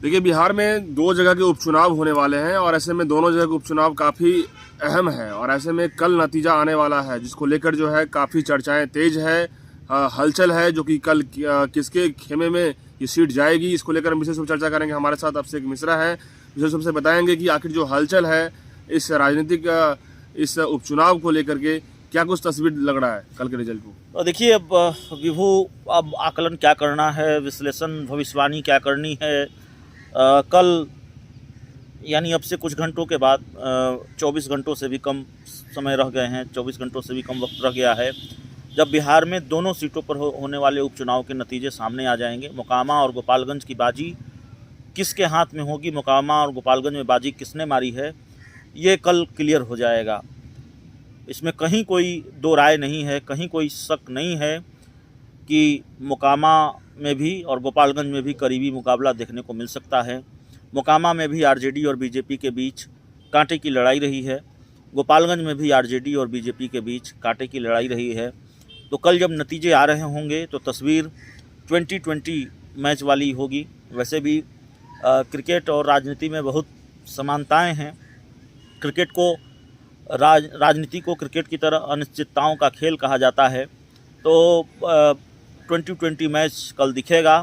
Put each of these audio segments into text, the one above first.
देखिए, बिहार में 2 जगह के उपचुनाव होने वाले हैं और ऐसे में दोनों जगह के उपचुनाव काफ़ी अहम है और ऐसे में कल नतीजा आने वाला है, जिसको लेकर जो है काफ़ी चर्चाएं तेज है, हलचल है, जो कि कल किसके खेमे में ये सीट जाएगी, इसको लेकर हम विशेष रूप से चर्चा करेंगे। हमारे साथ अभिषेक मिश्रा है, विशेष रूप से बताएंगे कि आखिर जो हलचल है इस राजनीतिक इस उपचुनाव को लेकर के क्या कुछ तस्वीर लग रहा है कल के रिजल्ट को। तो देखिए, अब विभू, अब आकलन क्या करना है, विश्लेषण भविष्यवाणी क्या करनी है। कल यानी अब से कुछ घंटों के बाद 24 घंटों से भी कम समय रह गए हैं, 24 घंटों से भी कम वक्त रह गया है जब बिहार में दोनों सीटों पर होने वाले उपचुनाव के नतीजे सामने आ जाएंगे। मोकामा और गोपालगंज की बाजी किसके हाथ में होगी, मोकामा और गोपालगंज में बाजी किसने मारी है, ये कल क्लियर हो जाएगा। इसमें कहीं कोई दो राय नहीं है, कहीं कोई शक नहीं है कि मोकामा में भी और गोपालगंज में भी करीबी मुकाबला देखने को मिल सकता है। मोकामा में भी आरजेडी और बीजेपी के बीच कांटे की लड़ाई रही है, गोपालगंज में भी आरजेडी और बीजेपी के बीच कांटे की लड़ाई रही है। तो कल जब नतीजे आ रहे होंगे तो तस्वीर 2020 मैच वाली होगी। वैसे भी क्रिकेट और राजनीति में बहुत समानताएं हैं। क्रिकेट को राजनीति को क्रिकेट की तरह अनिश्चितताओं का खेल कहा जाता है। तो 2020 मैच कल दिखेगा,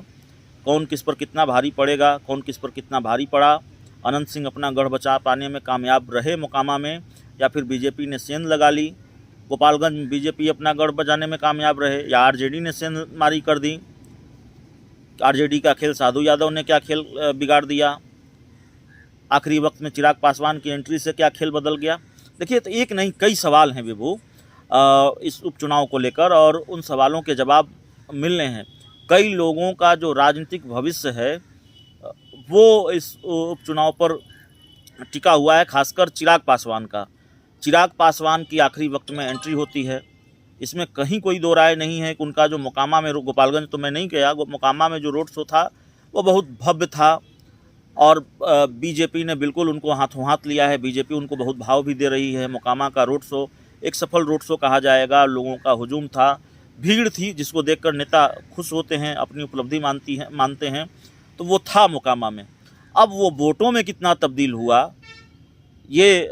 कौन किस पर कितना भारी पड़ेगा, कौन किस पर कितना भारी पड़ा। अनंत सिंह अपना गढ़ बचा पाने में कामयाब रहे मोकामा में, या फिर बीजेपी ने सेंध लगा ली। गोपालगंज में बीजेपी अपना गढ़ बचाने में कामयाब रहे, या आरजेडी ने सेंध मारी कर दी। आरजेडी का खेल साधु यादव ने क्या खेल बिगाड़ दिया, आखिरी वक्त में चिराग पासवान की एंट्री से क्या खेल बदल गया। देखिए, तो एक नहीं कई सवाल हैं विभू इस उपचुनाव को लेकर, और उन सवालों के जवाब मिलने हैं। कई लोगों का जो राजनीतिक भविष्य है वो इस उपचुनाव पर टिका हुआ है, खासकर चिराग पासवान का। चिराग पासवान की आखिरी वक्त में एंट्री होती है, इसमें कहीं कोई दो राय नहीं है कि उनका जो मोकामा में, गोपालगंज तो मैं नहीं गया, मोकामा में जो रोड शो था वो बहुत भव्य था और बीजेपी ने बिल्कुल उनको हाथों हाथ लिया है। बीजेपी उनको बहुत भाव भी दे रही है। मोकामा का रोड शो एक सफल रोड शो कहा जाएगा। लोगों का हुजूम था, भीड़ थी, जिसको देखकर नेता खुश होते हैं, अपनी उपलब्धि मानते हैं। तो वो था मोकामा में। अब वो वोटों में कितना तब्दील हुआ, ये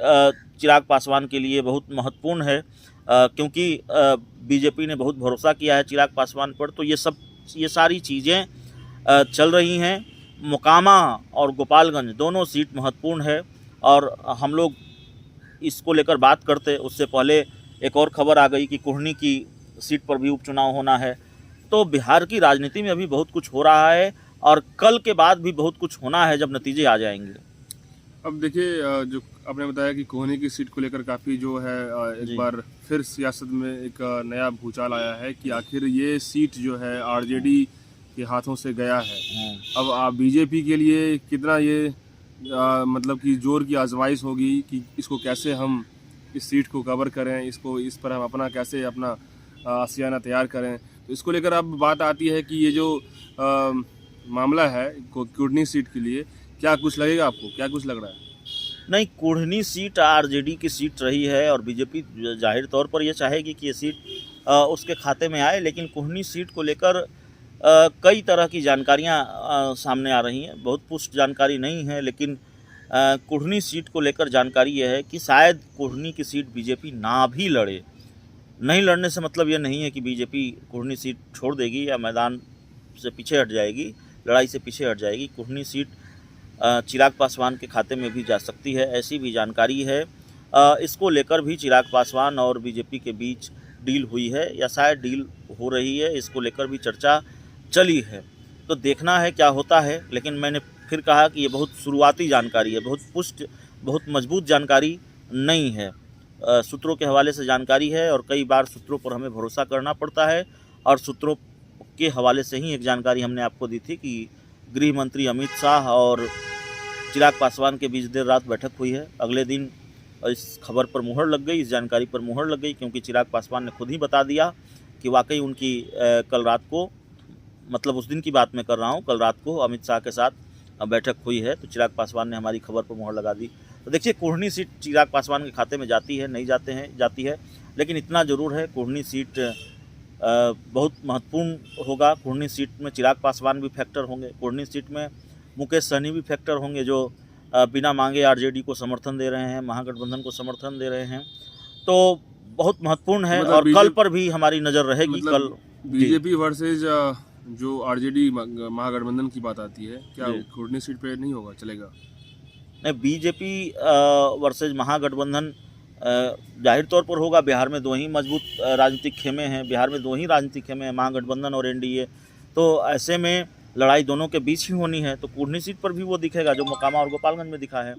चिराग पासवान के लिए बहुत महत्वपूर्ण है, क्योंकि बीजेपी ने बहुत भरोसा किया है चिराग पासवान पर। तो ये सारी चीज़ें चल रही हैं। मोकामा और गोपालगंज दोनों सीट महत्वपूर्ण है, और हम लोग इसको लेकर बात करते उससे पहले एक और खबर आ गई कि कुढ़नी की सीट पर भी उपचुनाव होना है। तो बिहार की राजनीति में अभी बहुत कुछ हो रहा है, और कल के बाद भी बहुत कुछ होना है जब नतीजे आ जाएंगे। अब देखिए, जो आपने बताया कि कोहनी की सीट को लेकर काफ़ी जो है एक बार फिर सियासत में एक नया भूचाल आया है कि आखिर ये सीट जो है आरजेडी के हाथों से गया है। अब बीजेपी के लिए कितना ये मतलब कि जोर की आजमाइश होगी कि इसको कैसे हम इस सीट को कवर करें, इसको इस पर हम अपना कैसे अपना आशियाना तैयार करें। तो इसको लेकर अब बात आती है कि ये जो मामला है कुढ़नी सीट के लिए, क्या कुछ लगेगा आपको, क्या कुछ लग रहा है? नहीं, कुढ़नी सीट आरजेडी की सीट रही है और बीजेपी जाहिर तौर पर यह चाहेगी कि ये सीट उसके खाते में आए। लेकिन कुढ़नी सीट को लेकर कई तरह की जानकारियां सामने आ रही हैं। बहुत पुष्ट जानकारी नहीं है, लेकिन कुढ़नी सीट को लेकर जानकारी यह है कि शायद कुढ़नी की सीट बीजेपी ना भी लड़े। नहीं लड़ने से मतलब ये नहीं है कि बीजेपी कुढ़नी सीट छोड़ देगी या मैदान से पीछे हट जाएगी, लड़ाई से पीछे हट जाएगी। कुढ़नी सीट चिराग पासवान के खाते में भी जा सकती है, ऐसी भी जानकारी है। इसको लेकर भी चिराग पासवान और बीजेपी के बीच डील हुई है या शायद डील हो रही है, इसको लेकर भी चर्चा चली है। तो देखना है क्या होता है। लेकिन मैंने फिर कहा कि ये बहुत शुरुआती जानकारी है, बहुत पुष्ट, बहुत मजबूत जानकारी नहीं है। सूत्रों के हवाले से जानकारी है, और कई बार सूत्रों पर हमें भरोसा करना पड़ता है। और सूत्रों के हवाले से ही एक जानकारी हमने आपको दी थी कि गृह मंत्री अमित शाह और चिराग पासवान के बीच देर रात बैठक हुई है। अगले दिन इस खबर पर मुहर लग गई, इस जानकारी पर मुहर लग गई, क्योंकि चिराग पासवान ने खुद ही बता दिया कि वाकई उनकी कल रात को, मतलब उस दिन की बात मैं कर रहा हूँ, कल रात को अमित शाह के साथ बैठक हुई है। तो चिराग पासवान ने हमारी खबर पर मुहर लगा दी। तो देखिए, कुढ़नी सीट चिराग पासवान के खाते में जाती है, नहीं जाती है, लेकिन इतना ज़रूर है, कुढ़नी सीट बहुत महत्वपूर्ण होगा। कुढ़नी सीट में चिराग पासवान भी फैक्टर होंगे। कुढ़नी सीट में मुकेश सहनी भी फैक्टर होंगे जो बिना मांगे आरजेडी को समर्थन दे रहे हैं, महागठबंधन को समर्थन दे रहे हैं। तो बहुत महत्वपूर्ण है, मतलब और कल पर भी हमारी नज़र रहेगी। मतलब कल बीजेपी वर्सेज जो आरजेडी महागठबंधन की बात आती है, क्या जी। खुर्नी सीट पे नहीं होगा, चलेगा? नहीं, बीजेपी वर्सेज महागठबंधन जाहिर तौर पर होगा। बिहार में दो ही मजबूत राजनीतिक खेमे हैं, बिहार में दो ही राजनीतिक खेमे हैं, महागठबंधन और एनडीए। तो ऐसे में लड़ाई दोनों के बीच ही होनी है, तो कुर्नी सीट पर भी वो दिखेगा जो मोकामा और गोपालगंज में दिखा है।